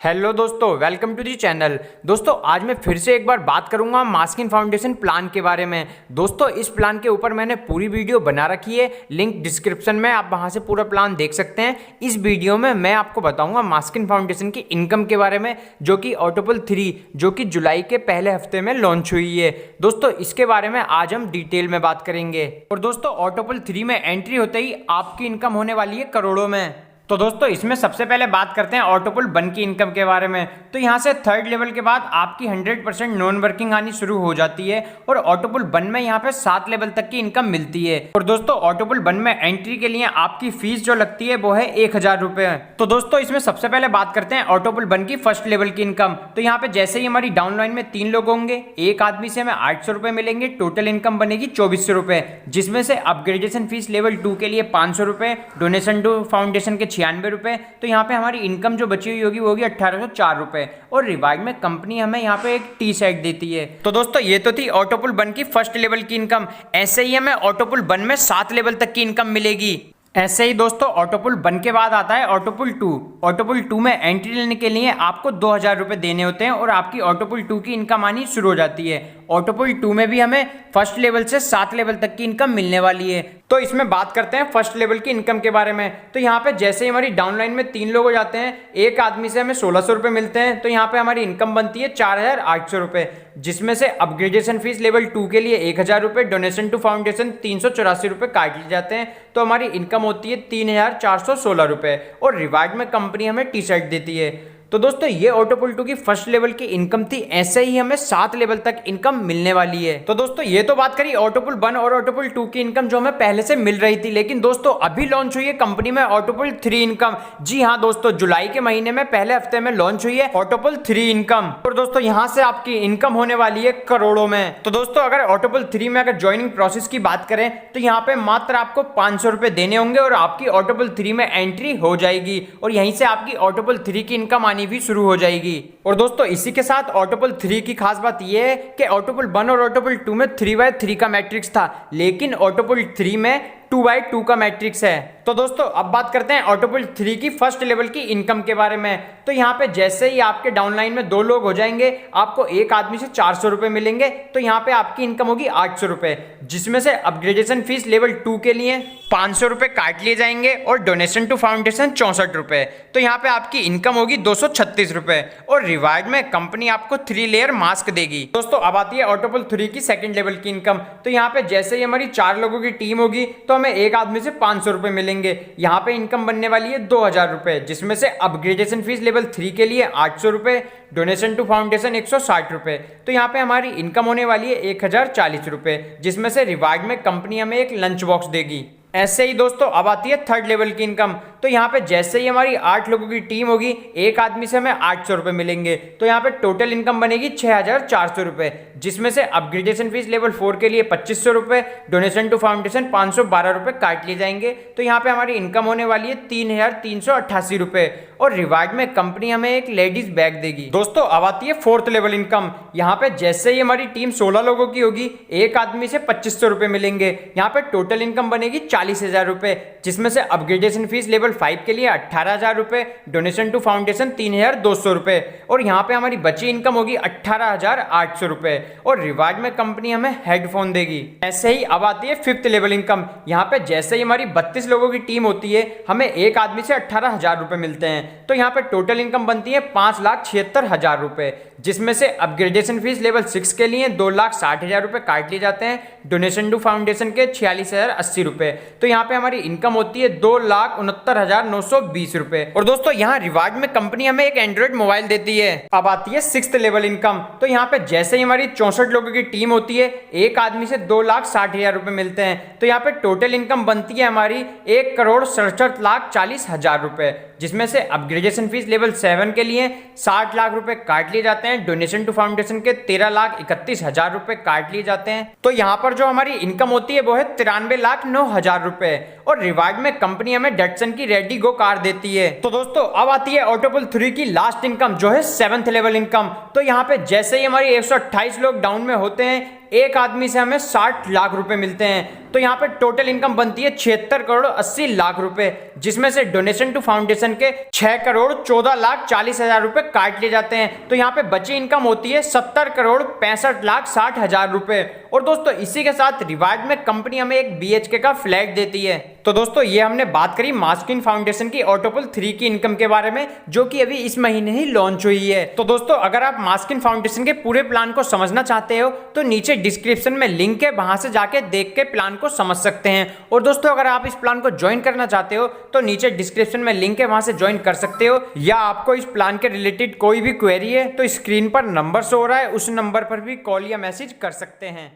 Hello दोस्तों, welcome to the channel. दोस्तों आज मैं फिर से एक बार बात करूंगा मास्किन फाउंडेशन प्लान के बारे में। दोस्तों इस प्लान के ऊपर मैंने पूरी वीडियो बना रखी है, लिंक डिस्क्रिप्शन में, आप वहां से पूरा प्लान देख सकते हैं। इस वीडियो में मैं आपको बताऊंगा मास्किन फाउंडेशन की इनकम के बारे में, जो कि ऑटोपल 3 जो कि जुलाई के पहले हफ्ते में लॉन्च हुई है। दोस्तों इसके बारे में आज हम डिटेल में बात करेंगे। और दोस्तों ऑटोपल 3 में एंट्री होते ही आपकी इनकम होने वाली है करोड़ों में। तो दोस्तों इसमें सबसे पहले बात करते हैं ऑटोपल 1 की इनकम के बारे में। तो यहाँ से थर्ड लेवल के बाद आपकी 100% नॉन वर्किंग आनी शुरू हो जाती है और ऑटोपल 1 में यहाँ पे 7 लेवल तक की इनकम मिलती है। और दोस्तों ऑटोपल 1 में एंट्री के लिए आपकी फीस जो लगती है वो है 1000 रुपए। तो दोस्तों इसमें सबसे पहले बात करते हैं ऑटोपल 1 की फर्स्ट लेवल की इनकम। तो यहाँ पे जैसे ही हमारी डाउनलाइन में 3 लोग होंगे, एक आदमी से हमें 800 रुपए मिलेंगे, टोटल इनकम बनेगी 2400 रुपए, जिसमें से अपग्रेडेशन फीस लेवल 2 के लिए 500 रुपए, डोनेशन टू फाउंडेशन के 96 रुपए। तो यहाँ पे हमारी इनकम जो बची हुई होगी वो होगी 1804 रुपए। और रिवार्ड में कंपनी हमें यहाँ पे एक टी शर्ट देती है। तो दोस्तों ये तो थी ऑटोपल 1 की फर्स्ट लेवल की इनकम। ऐसे ही हमें ऑटोपल 1 में 7 लेवल तक की इनकम मिलेगी। ऐसे ही दोस्तों ऑटोपल 1 के बाद आता है ऑटोपल 2। ऑटोपल 2 में एंट्री लेने के लिए आपको 2000 रुपए देने होते हैं और आपकी ऑटोपल 2 की इनकम आनी शुरू हो जाती है। ऑटोपल 2 में भी हमें फर्स्ट लेवल से 7 लेवल तक की इनकम मिलने वाली है। तो इसमें बात करते हैं फर्स्ट लेवल की इनकम के बारे में। तो यहाँ पे जैसे ही हमारी डाउनलाइन में 3 लोग हो जाते हैं, एक आदमी से हमें 1600 रुपए मिलते हैं, तो यहाँ पे हमारी इनकम बनती है 4800 रुपए, जिसमें से अपग्रेडेशन फीस लेवल 2 के लिए 1000 रुपए, डोनेशन टू फाउंडेशन 384 रुपए काट लिए जाते हैं। तो हमारी इनकम होती है 3416 रुपए और रिवार्ड में कंपनी हमें टी शर्ट देती है। तो दोस्तों ये ऑटोपल 2 की फर्स्ट लेवल की इनकम थी। ऐसे ही हमें 7 लेवल तक इनकम मिलने वाली है। तो दोस्तों ये तो बात करी ऑटोपल 1 और ऑटोपल 2 की इनकम जो हमें पहले से मिल रही थी। लेकिन दोस्तों अभी लॉन्च हुई है कंपनी में ऑटोपल 3 इनकम। जी हाँ दोस्तों, जुलाई के महीने में पहले हफ्ते में लॉन्च हुई है ऑटोपल 3 इनकम। और दोस्तों यहाँ से आपकी इनकम होने वाली है करोड़ों में। तो दोस्तों अगर ऑटोपल 3 में अगर ज्वाइनिंग प्रोसेस की बात करें तो यहाँ पे मात्र आपको 500 रुपए देने होंगे और आपकी ऑटोपल 3 में एंट्री हो जाएगी और यहीं से आपकी ऑटोपल 3 की इनकम आनी भी शुरू हो जाएगी। और दोस्तों इसी के साथ ऑटोपल 3 की खास बात यह है कि ऑटोपल 1 और ऑटोपल 2 में 3x3 का मैट्रिक्स था, लेकिन ऑटोपल 3 में 2x2 का मैट्रिक्स है। तो दोस्तों अब बात करते हैं ऑटोपल 3 की फर्स्ट लेवल की इनकम के बारे में। तो यहाँ पे जैसे ही आपके डाउनलाइन में 2 लोग हो जाएंगे, आपको एक आदमी से 400 रुपए मिलेंगे, तो यहाँ पे आपकी इनकम होगी 800 रुपए, जिसमें से अपग्रेडेशन फीस लेवल 2 के लिए 500 रुपए काट लिए जाएंगे और डोनेशन टू फाउंडेशन 64 रुपए। तो यहाँ पे आपकी इनकम होगी 236 रुपए और रिवार्ड में कंपनी आपको 3 लेयर मास्क देगी। दोस्तों अब आती है ऑटोपल 3 की सेकंड लेवल की इनकम। तो यहाँ पे जैसे ही हमारी 4 लोगों की टीम होगी तो हमें एक आदमी से 500 रुपए मिलेंगे। यहाँ पे इनकम बनने वाली है 2000 रुपए, जिसमें से अपग्रेडेशन फीस लेवल 3 के लिए 800 रुपए, डोनेशन टू फाउंडेशन 160 रुपए। तो यहाँ पे हमारी इनकम होने वाली है 1040 रुपए, जिसमें से रिवार्ड में कंपनी हमें एक लंच बॉक्स देगी। ऐसे ही दोस्तों अब आती है थर्ड लेवल की इनकम। तो यहाँ पे जैसे ही हमारी 8 लोगों की टीम होगी, एक आदमी से हमें 800 रुपए मिलेंगे, तो यहाँ पे टोटल इनकम बनेगी 6400 रुपए, जिसमें से अपग्रेडेशन फीस लेवल 4 के लिए 2500 रुपए, डोनेशन टू फाउंडेशन 512 रुपए काट लिए जाएंगे। तो यहाँ पे हमारी इनकम होने वाली है 3388 रुपए और रिवार्ड में कंपनी हमें एक लेडीज बैग देगी। दोस्तों अब आती है फोर्थ लेवल इनकम। यहाँ पे जैसे ही हमारी टीम 16 लोगों की होगी, एक आदमी से 2500 रुपए मिलेंगे, यहाँ पे टोटल इनकम बनेगी 40,000 रुपए, जिसमें से अपग्रेडेशन फीस लेवल 5 के लिए 18,000 रुपए, डोनेशन टू फाउंडेशन 3200 रुपए और यहाँ पे हमारी बची इनकम होगी 18,800 रुपए और रिवार्ड में कंपनी हमें हेडफोन देगी। ऐसे ही अब आती है फिफ्थ लेवल इनकम। यहाँ पे जैसे ही हमारी 32 लोगों की टीम होती है, हमें एक आदमी से 18,000 रुपए मिलते हैं, तो यहाँ पे टोटल इनकम बनती है 5,76,000 रुपए, जिसमें से अपग्रेडेशन फीस लेवल 6 के लिए 2,60,000 रुपए काट लिए जाते हैं, डोनेशन टू फाउंडेशन के 46,080 रुपए। तो यहाँ पे हमारी इनकम होती है 2,69,920 रुपए और दोस्तों यहाँ रिवार्ड में कंपनी हमें एक एंड्रॉइड मोबाइल देती है। अब आती है सिक्स्थ लेवल इनकम। तो यहाँ पे जैसे ही हमारी 64 लोगों की टीम होती है, एक आदमी से 2,60,000 रुपए मिलते हैं, तो यहाँ पे टोटल इनकम बनती है हमारी 1,67,40,000 रुपए, जिसमें से अपग्रेडेशन फीस लेवल 7 के लिए 60 लाख रुपए काट लिए जाते हैं, डोनेशन टू फाउंडेशन के 13,31,000 रुपए काट लिए जाते हैं। तो यहाँ पर जो हमारी इनकम होती है वो है 93,09,000 रुपए और रिवार्ड में कंपनी हमें डटसन की रेडी गो कार देती है। तो दोस्तों अब आती है ऑटोपल 3 की लास्ट इनकम, जो है 7th लेवल इनकम। तो यहाँ पे जैसे ही हमारी 128 लोग डाउन में होते हैं, एक आदमी से हमें 60 लाख रुपए मिलते हैं। तो यहाँ पे टोटल इनकम बनती है 76 करोड़ 80 लाख रुपए, जिसमें से डोनेशन टू फाउंडेशन के 6 करोड़ 14 लाख 40 हजार रुपए काट लिए जाते हैं। तो यहाँ पे बची इनकम होती है 70 करोड़ 65 लाख 60 हजार रुपए। और दोस्तों इसी के साथ रिवार्ड में कंपनी हमें एक BHK का फ्लैट देती है। तो दोस्तों ये हमने बात करी मास्किन फाउंडेशन की ऑटोपुल 3 की इनकम के बारे में, जो कि अभी इस महीने ही लॉन्च हुई है। तो दोस्तों अगर आप मास्किन फाउंडेशन के पूरे प्लान को समझना चाहते हो तो नीचे डिस्क्रिप्शन में लिंक है, वहां से जाके देख के प्लान को समझ सकते हैं। और दोस्तों अगर आप इस प्लान को ज्वाइन करना चाहते हो तो नीचे डिस्क्रिप्शन में लिंक है, वहां से ज्वाइन कर सकते हो। या आपको इस प्लान के रिलेटेड कोई भी क्वेरी है तो स्क्रीन पर नंबर शो हो रहा है, उस नंबर पर भी कॉल या मैसेज कर सकते हैं।